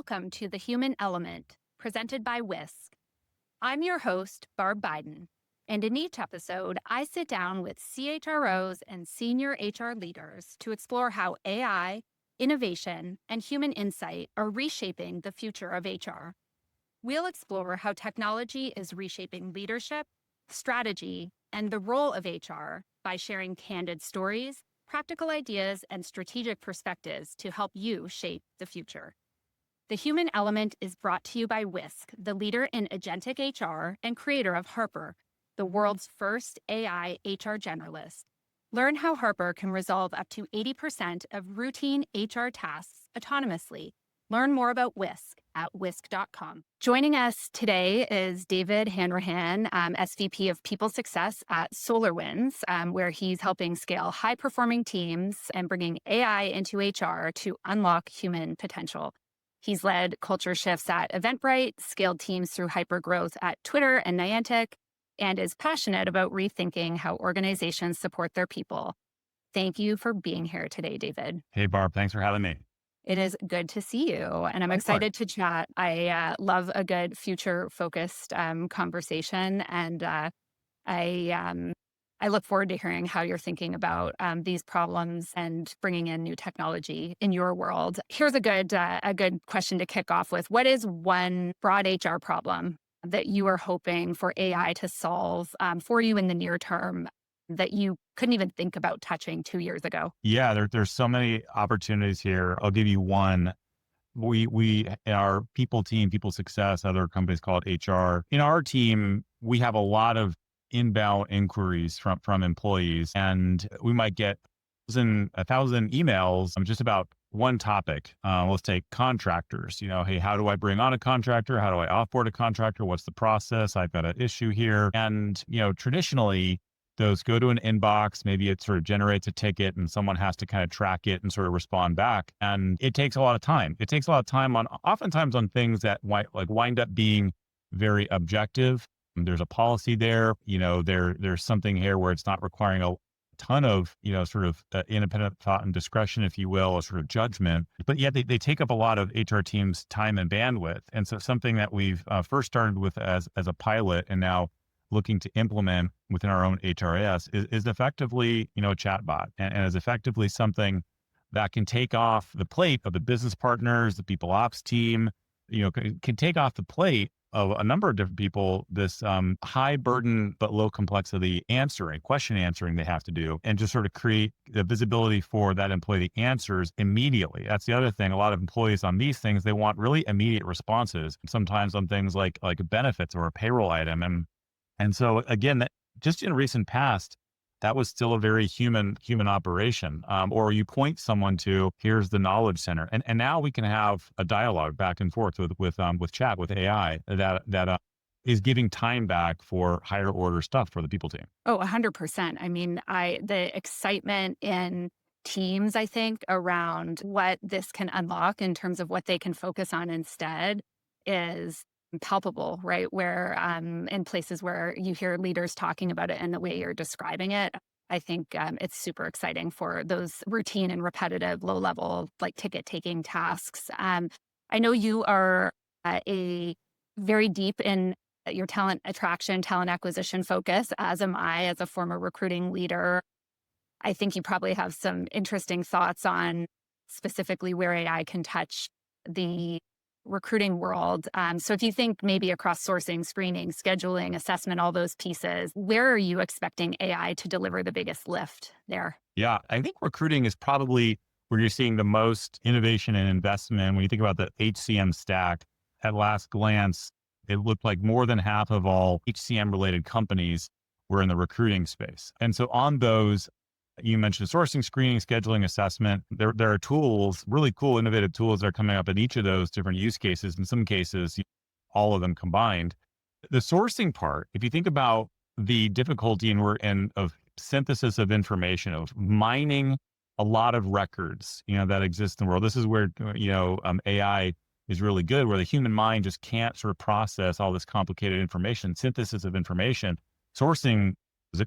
Welcome to The Human Element, presented by Whisk. I'm your host, Barb Biden, and in each episode, I sit down with CHROs and senior HR leaders to explore how AI, innovation, and human insight are reshaping the future of HR. We'll explore how technology is reshaping leadership, strategy, and the role of HR by sharing candid stories, practical ideas, and strategic perspectives to help you shape the future. The Human Element is brought to you by Whisk, the leader in agentic HR and creator of Harper, the world's first AI HR generalist. Learn how Harper can resolve up to 80% of routine HR tasks autonomously. Learn more about Whisk at whisk.com. Joining us today is David Hanrahan, SVP of People Success at SolarWinds, where he's helping scale high-performing teams and bringing AI into HR to unlock human potential. He's led culture shifts at Eventbrite, scaled teams through hypergrowth at Twitter and Niantic, and is passionate about rethinking how organizations support their people. Thank you for being here today, David. Hey, Barb. Thanks for having me. It is good to see you, and I'm excited to chat. I love a good future-focused conversation, and I look forward to hearing how you're thinking about these problems and bringing in new technology in your world. Here's a good question to kick off with. What is one broad HR problem that you are hoping for AI to solve for you in the near term that you couldn't even think about touching 2 years ago? Yeah, there's so many opportunities here. I'll give you one. We in our people team, people success, other companies call it HR. In our team, we have a lot of inbound inquiries from employees, and we might get 1,000 emails just about one topic. Let's take contractors. Hey, how do I bring on a contractor? How do I offboard a contractor? What's the process? I've got an issue here. And, traditionally, those go to an inbox. Maybe it sort of generates a ticket and someone has to kind of track it and sort of respond back. And it takes a lot of time. It takes a lot of time oftentimes on things that wind up being very objective. There's a policy there. There's something here where it's not requiring a ton of, independent thought and discretion, if you will, or sort of judgment. But yet they take up a lot of HR teams' time and bandwidth. And so something that we've first started with as a pilot and now looking to implement within our own HRIS is effectively, a chatbot, and is effectively something that can take off the plate of the business partners, the people ops team, can take off the plate of a number of different people, this high burden but low complexity question answering they have to do, and just sort of create the visibility for that employee the answers immediately. That's the other thing. A lot of employees on these things, they want really immediate responses, sometimes on things like benefits or a payroll item. And so again, that just in recent past, that was still a very human operation. Or you point someone to, here's the knowledge center. And now we can have a dialogue back and forth with chat, with AI that is giving time back for higher order stuff for the people team. Oh, 100%. I mean, the excitement in teams, I think, around what this can unlock in terms of what they can focus on instead is palpable, right? Where in places where you hear leaders talking about it and the way you're describing it, I think it's super exciting for those routine and repetitive, low level, ticket taking tasks. I know you are a very deep in your talent attraction, talent acquisition focus, as am I as a former recruiting leader. I think you probably have some interesting thoughts on specifically where AI can touch the recruiting world. So if you think maybe across sourcing, screening, scheduling, assessment, all those pieces, where are you expecting AI to deliver the biggest lift there? Yeah, I think recruiting is probably where you're seeing the most innovation and investment. When you think about the HCM stack, at last glance, it looked like more than half of all HCM related companies were in the recruiting space. And so on those, you mentioned sourcing, screening, scheduling, assessment. There are tools, really cool, innovative tools that are coming up in each of those different use cases. In some cases, all of them combined. The sourcing part, if you think about the difficulty of synthesis of information, of mining a lot of records, that exist in the world. This is where, AI is really good, where the human mind just can't sort of process all this complicated information, synthesis of information. Sourcing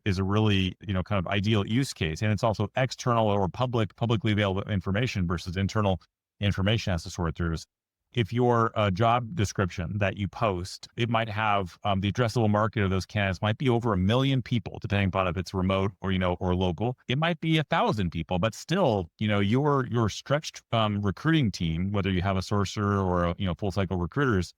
is a really, kind of ideal use case. And it's also external or publicly available information versus internal information has to sort through. if your job description that you post, it might have the addressable market of those candidates might be over 1 million people, depending upon if it's remote or, or local. It might be 1,000 people, but still, your stretched recruiting team, whether you have a sourcer or, full cycle recruiters,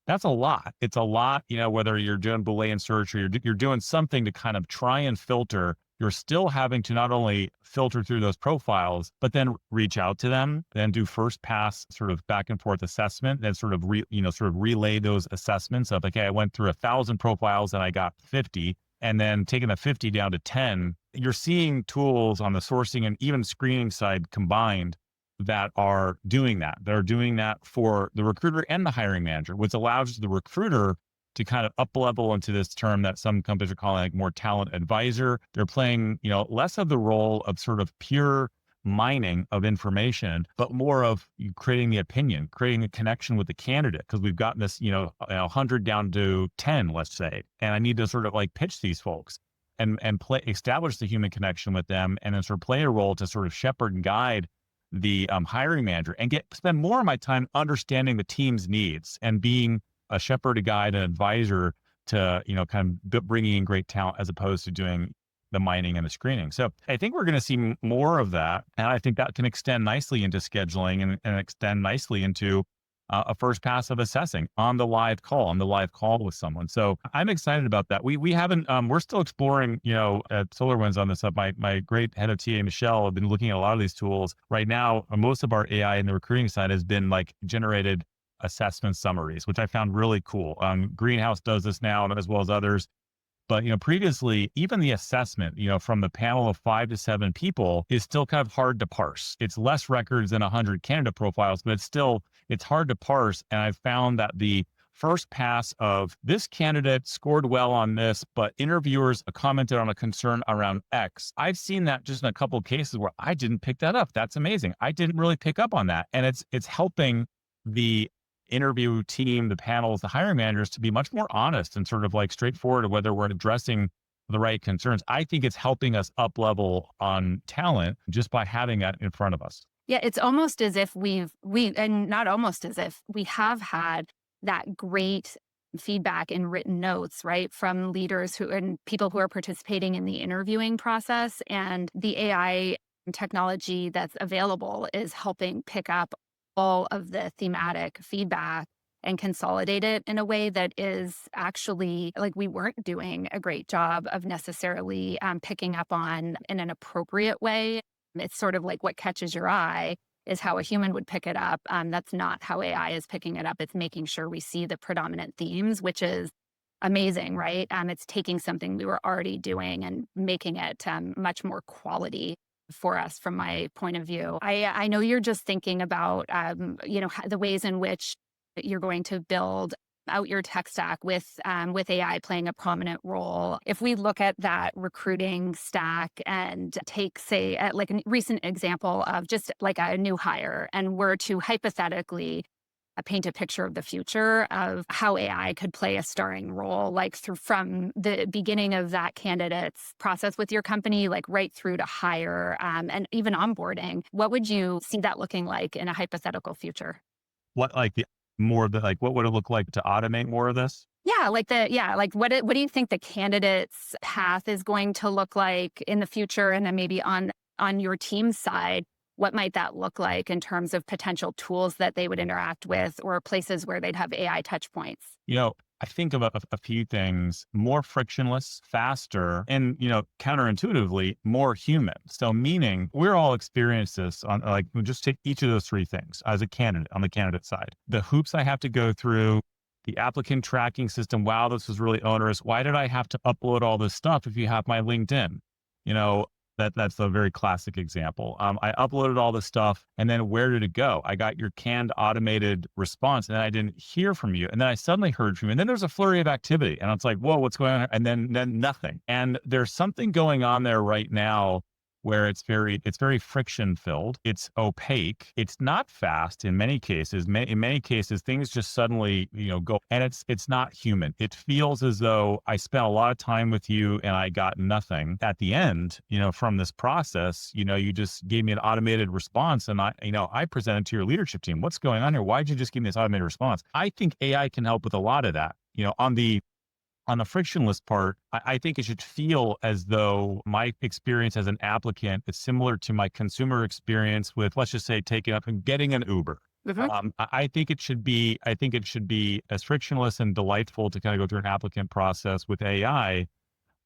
that's a lot. It's a lot, whether you're doing Boolean search or you're doing something to kind of try and filter, you're still having to not only filter through those profiles, but then reach out to them, then do first pass sort of back and forth assessment, then sort of, relay those assessments of like, hey, I went through 1,000 profiles and I got 50, and then taking the 50 down to 10. You're seeing tools on the sourcing and even screening side combined that are doing that. They're doing that for the recruiter and the hiring manager, which allows the recruiter to kind of up level into this term that some companies are calling like more talent advisor. They're playing, less of the role of sort of pure mining of information, but more of creating the opinion, creating a connection with the candidate. Cause we've gotten this, 100 down to 10, let's say, and I need to sort of like pitch these folks and establish the human connection with them, and then sort of play a role to sort of shepherd and guide the hiring manager and spend more of my time understanding the team's needs and being a shepherd, a guide, an advisor to, kind of bringing in great talent as opposed to doing the mining and the screening. So I think we're going to see more of that. And I think that can extend nicely into scheduling and extend nicely into a first pass of assessing on the live call with someone. So I'm excited about that. We haven't, we're still exploring, at SolarWinds on this up. My great head of TA, Michelle, have been looking at a lot of these tools. Right now, most of our AI in the recruiting side has been like generated assessment summaries, which I found really cool. Greenhouse does this now as well as others. But, previously, even the assessment, from the panel of 5 to 7 people is still kind of hard to parse. It's less records than 100 candidate profiles, but it's hard to parse. And I've found that the first pass of this candidate scored well on this, but interviewers commented on a concern around X. I've seen that just in a couple of cases where I didn't pick that up. That's amazing. I didn't really pick up on that. And it's helping the interview team, the panels, the hiring managers to be much more honest and sort of like straightforward of whether we're addressing the right concerns. I think it's helping us up level on talent just by having that in front of us. Yeah, it's almost as if and not almost as if we have had that great feedback in written notes, right, from leaders and people who are participating in the interviewing process. And the AI technology that's available is helping pick up all of the thematic feedback and consolidate it in a way that is actually like we weren't doing a great job of necessarily picking up on in an appropriate way. It's sort of like what catches your eye is how a human would pick it up. That's not how AI is picking it up. It's making sure we see the predominant themes, which is amazing, right? It's taking something we were already doing and making it much more quality for us from my point of view. I know you're just thinking about, the ways in which you're going to build out your tech stack with AI playing a prominent role. If we look at that recruiting stack and take, say, like a recent example of just like a new hire, and were to hypothetically paint a picture of the future of how AI could play a starring role, like from the beginning of that candidate's process with your company, like right through to hire and even onboarding. What would you see that looking like in a hypothetical future? What what would it look like to automate more of this? Yeah, what do you think the candidate's path is going to look like in the future, and then maybe on your team's side? What might that look like in terms of potential tools that they would interact with or places where they'd have AI touch points? I think of a few things: more frictionless, faster, and, counterintuitively more human. So meaning we're all experience this on like, we'll just take each of those three things as a candidate on the candidate side. The hoops I have to go through, the applicant tracking system. Wow, this was really onerous. Why did I have to upload all this stuff if you have my LinkedIn? That's a very classic example. I uploaded all this stuff, and then where did it go? I got your canned automated response, and then I didn't hear from you. And then I suddenly heard from you. And then there's a flurry of activity, and it's like, whoa, what's going on? And then nothing. And there's something going on there right now where it's very friction filled. It's opaque. It's not fast in many cases. In many cases, things just suddenly, go, and it's not human. It feels as though I spent a lot of time with you and I got nothing at the end, from this process. You just gave me an automated response, and I presented to your leadership team. What's going on here? Why'd you just give me this automated response? I think AI can help with a lot of that. On the frictionless part, I think it should feel as though my experience as an applicant is similar to my consumer experience with, let's just say, taking up and getting an Uber. I think it should be as frictionless and delightful to kind of go through an applicant process with AI,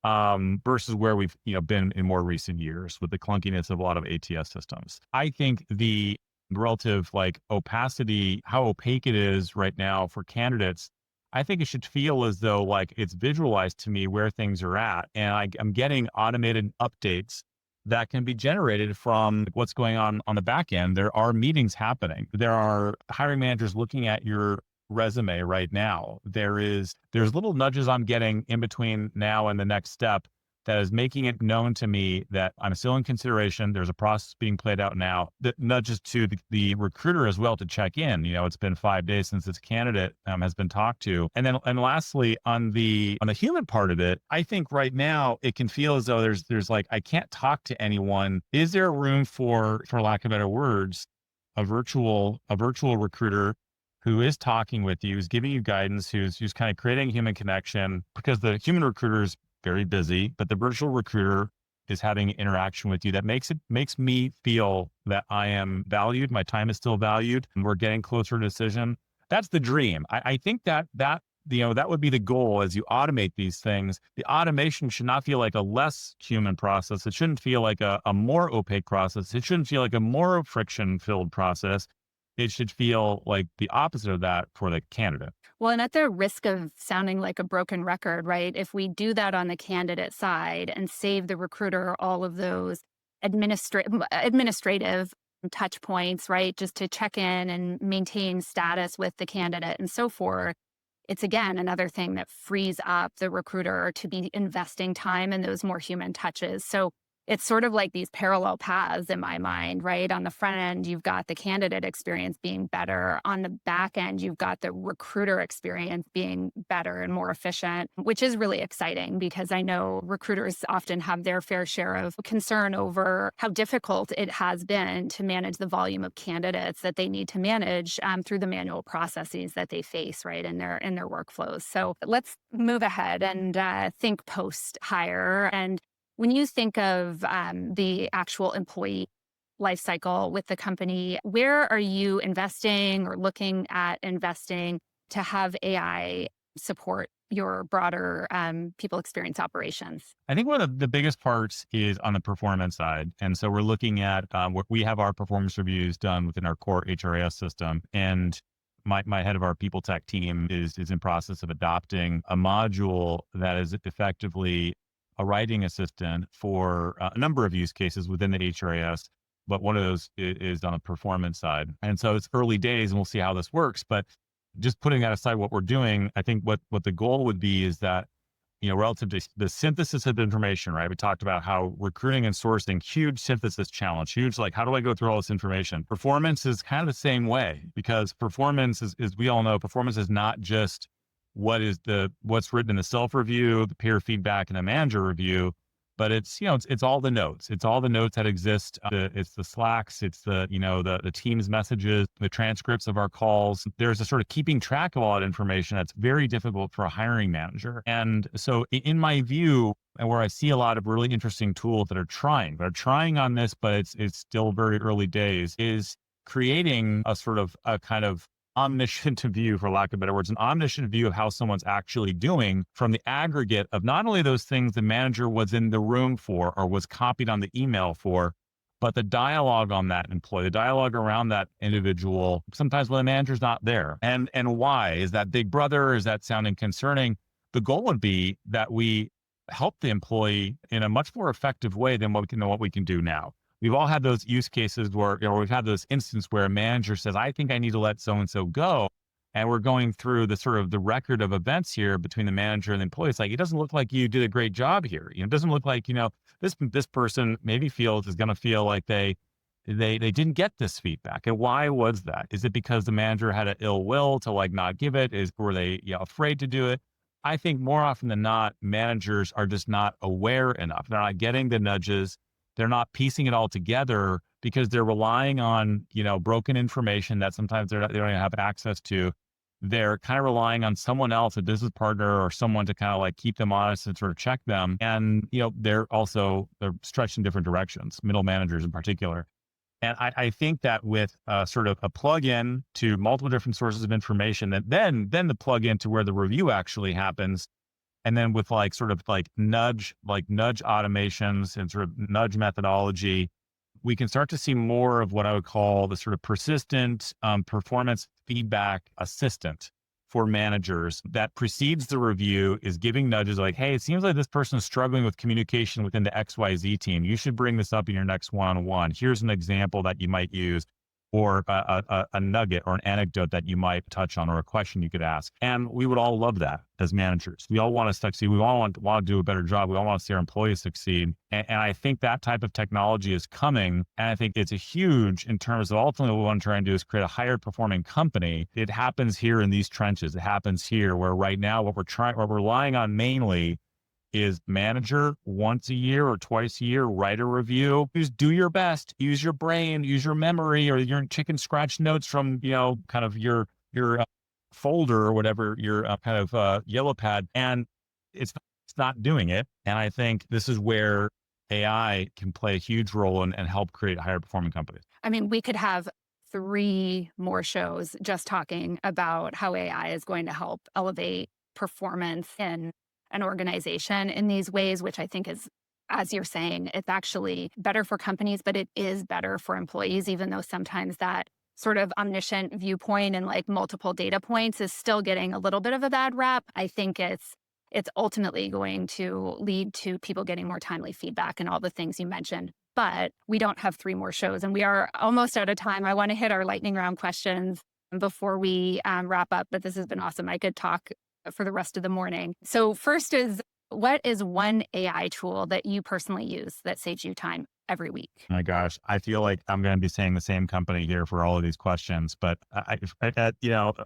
versus where we've been in more recent years with the clunkiness of a lot of ATS systems. I think the relative opacity, how opaque it is right now for candidates, I think it should feel as though it's visualized to me where things are at. And I'm getting automated updates that can be generated from what's going on the back end. There are meetings happening. There are hiring managers looking at your resume right now. There's little nudges I'm getting in between now and the next step that is making it known to me that I'm still in consideration. There's a process being played out now that nudges to the recruiter as well to check in. It's been 5 days since this candidate has been talked to. And lastly, on the human part of it, I think right now it can feel as though there's I can't talk to anyone. Is there room for lack of better words, a virtual recruiter who is talking with you, who's giving you guidance, who's kind of creating a human connection, because the human recruiter is very busy, but the virtual recruiter is having interaction with you that makes me feel that I am valued. My time is still valued, and we're getting closer to a decision. That's the dream. I think that would be the goal as you automate these things. The automation should not feel like a less human process. It shouldn't feel like a more opaque process. It shouldn't feel like a more friction-filled process. It should feel like the opposite of that for the candidate. Well, and at the risk of sounding like a broken record, right? If we do that on the candidate side and save the recruiter all of those administrative touch points, right? Just to check in and maintain status with the candidate and so forth. It's again another thing that frees up the recruiter to be investing time in those more human touches. So it's sort of like these parallel paths in my mind, right? On the front end, you've got the candidate experience being better. On the back end, you've got the recruiter experience being better and more efficient, which is really exciting because I know recruiters often have their fair share of concern over how difficult it has been to manage the volume of candidates that they need to manage through the manual processes that they face, right, in their workflows. So let's move ahead and think post-hire. And when you think of the actual employee life cycle with the company, where are you investing or looking at investing to have AI support your broader people experience operations? I think one of the biggest parts is on the performance side. And so we're looking at what we have our performance reviews done within our core HRIS system. And my head of our people tech team is in process of adopting a module that is effectively a writing assistant for a number of use cases within the HRIS, but one of those is on the performance side. And so it's early days and we'll see how this works. But just putting that aside, what we're doing, I think what the goal would be is that, relative to the synthesis of information, right? We talked about how recruiting and sourcing, huge synthesis challenge, huge, how do I go through all this information? Performance is kind of the same way, because performance is we all know, performance is not just what's written in the self-review, the peer feedback, and the manager review, but it's all the notes. It's all the notes that exist. It's the Slacks, it's the team's messages, the transcripts of our calls. There's a sort of keeping track of all that information that's very difficult for a hiring manager. And so in my view, and where I see a lot of really interesting tools that are trying on this, but it's still very early days, is creating a kind of omniscient view, for lack of better words, an omniscient view of how someone's actually doing from the aggregate of not only those things the manager was in the room for or was copied on the email for, but the dialogue on that employee, the dialogue around that individual, sometimes when the manager's not there. And why? Is that big brother? Is that sounding concerning? The goal would be that we help the employee in a much more effective way than what we can do now. We've all had those use cases where, we've had those instances where a manager says, I think I need to let so-and-so go. and we're going through the sort of the record of events here between the manager and the employee. It's like, it doesn't look like you did a great job here. It doesn't look like, this person maybe is going to feel like they didn't get this feedback. And why was that? Is it because the manager had an ill will to like not give it? Were they afraid to do it? I think more often than not, managers are just not aware enough. They're not getting the nudges. They're not piecing it all together because they're relying on, broken information that sometimes they don't even have access to. They're kind of relying on someone else, a business partner or someone to kind of like keep them honest and sort of check them. And, they're stretched in different directions, middle managers in particular. And I think that with sort of a plug-in to multiple different sources of information, and then the plug-in to where the review actually happens, and then with like sort of like nudge automations and sort of nudge methodology, we can start to see more of what I would call the sort of persistent performance feedback assistant for managers that precedes the review, is giving nudges like, hey, it seems like this person is struggling with communication within the XYZ team. You should bring this up in your next one-on-one. Here's an example that you might use, or a nugget or an anecdote that you might touch on, or a question you could ask. And we would all love that as managers. We all want to succeed. We all want to do a better job. We all want to see our employees succeed. And I think that type of technology is coming. And I think it's a huge, in terms of ultimately what we want to try and do is create a higher performing company. It happens here in these trenches. It happens here, where right now what we're relying on mainly is manager once a year or twice a year, write a review. Just do your best, use your brain, use your memory, or your chicken scratch notes from, kind of your folder or whatever, your yellow pad. And it's not doing it. And I think this is where AI can play a huge role and help create higher performing companies. I mean, we could have 3 more shows just talking about how AI is going to help elevate performance in an organization in these ways, which I think is, as you're saying, it's actually better for companies, but it is better for employees, even though sometimes that sort of omniscient viewpoint and like multiple data points is still getting a little bit of a bad rap. I think it's ultimately going to lead to people getting more timely feedback and all the things you mentioned. But we don't have 3 more shows, and we are almost out of time. I want to hit our lightning round questions before we wrap up, but this has been awesome. I could talk for the rest of the morning. So first is, what is one AI tool that you personally use that saves you time every week? Oh my gosh, I feel like I'm going to be saying the same company here for all of these questions, but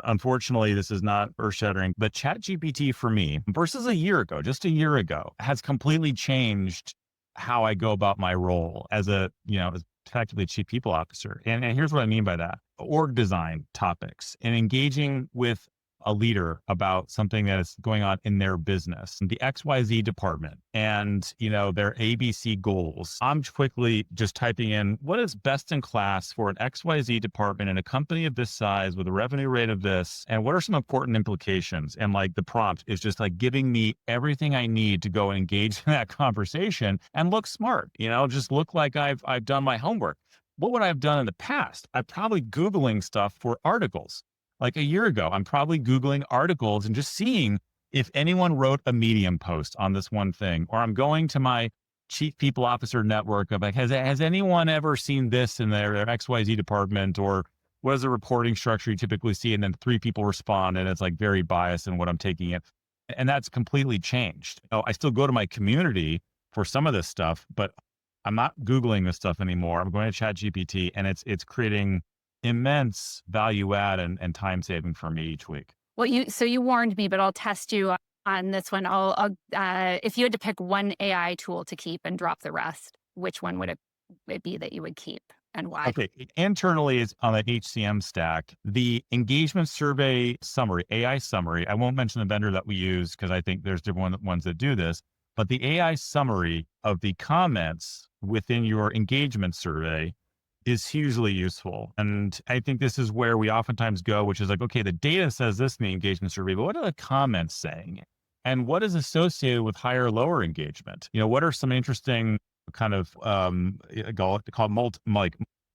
unfortunately, this is not earth-shattering. But ChatGPT for me, versus a year ago, just a year ago, has completely changed how I go about my role as as effectively a chief people officer. And here's what I mean by that: org design topics and engaging with a leader about something that is going on in their business, the XYZ department, and, their ABC goals. I'm quickly just typing in what is best in class for an XYZ department in a company of this size with a revenue rate of this, and what are some important implications? And like the prompt is just like giving me everything I need to go and engage in that conversation and look smart, just look like I've done my homework. What would I have done in the past? I'm probably Googling stuff for articles. Like a year ago, I'm probably Googling articles and just seeing if anyone wrote a Medium post on this one thing, or I'm going to my chief people officer network of like, has anyone ever seen this in their XYZ department, or what is the reporting structure you typically see? And then 3 people respond, and it's like very biased in what I'm taking in. And that's completely changed. I still go to my community for some of this stuff, but I'm not Googling this stuff anymore. I'm going to ChatGPT, and it's creating immense value add and time saving for me each week. Well, you warned me, but I'll test you on this one. If you had to pick one AI tool to keep and drop the rest, which one would it be that you would keep, and why? Okay, internally is on the HCM stack, the engagement survey summary, AI summary. I won't mention the vendor that we use because I think there's different ones that do this, but the AI summary of the comments within your engagement survey is hugely useful. And I think this is where we oftentimes go, which is like, okay, the data says this in the engagement survey, but what are the comments saying? And what is associated with higher or lower engagement? What are some interesting kind of called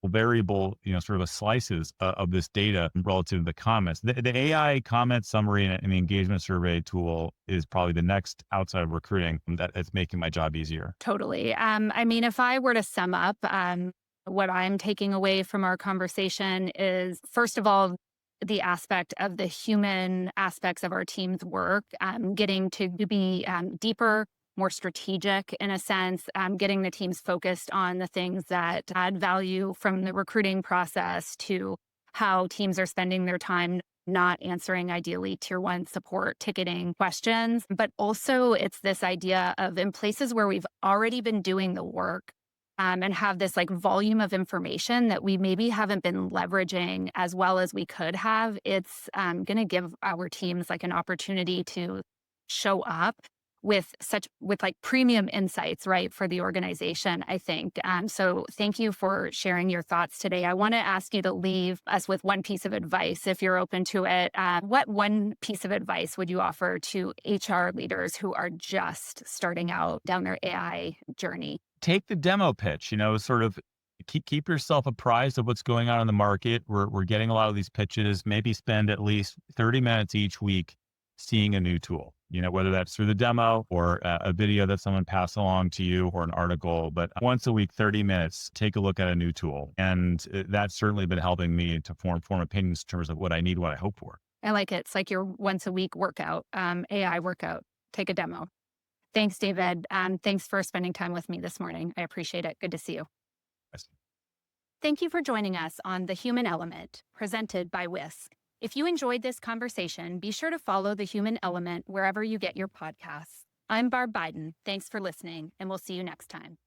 variable, sort of a slices of this data relative to the comments. The AI comment summary and the engagement survey tool is probably the next outside of recruiting that is making my job easier. Totally. I mean, if I were to sum up, what I'm taking away from our conversation is, first of all, the aspect of the human aspects of our team's work, getting to be deeper, more strategic in a sense, getting the teams focused on the things that add value from the recruiting process to how teams are spending their time not answering ideally tier one support ticketing questions. But also, it's this idea of in places where we've already been doing the work and have this like volume of information that we maybe haven't been leveraging as well as we could have. It's going to give our teams like an opportunity to show up with like premium insights, right, for the organization, I think. So thank you for sharing your thoughts today. I want to ask you to leave us with one piece of advice if you're open to it. What one piece of advice would you offer to HR leaders who are just starting out down their AI journey? Take the demo pitch, sort of keep yourself apprised of what's going on in the market. We're getting a lot of these pitches. Maybe spend at least 30 minutes each week seeing a new tool, whether that's through the demo or a video that someone passed along to you or an article, but once a week, 30 minutes, take a look at a new tool. And that's certainly been helping me to form opinions in terms of what I need, what I hope for. I like it. It's like your once a week workout, AI workout. Take a demo. Thanks, David. Thanks for spending time with me this morning. I appreciate it. Good to see you. Yes. Thank you for joining us on The Human Element, presented by Whisk. If you enjoyed this conversation, be sure to follow The Human Element wherever you get your podcasts. I'm Barb Biden. Thanks for listening, and we'll see you next time.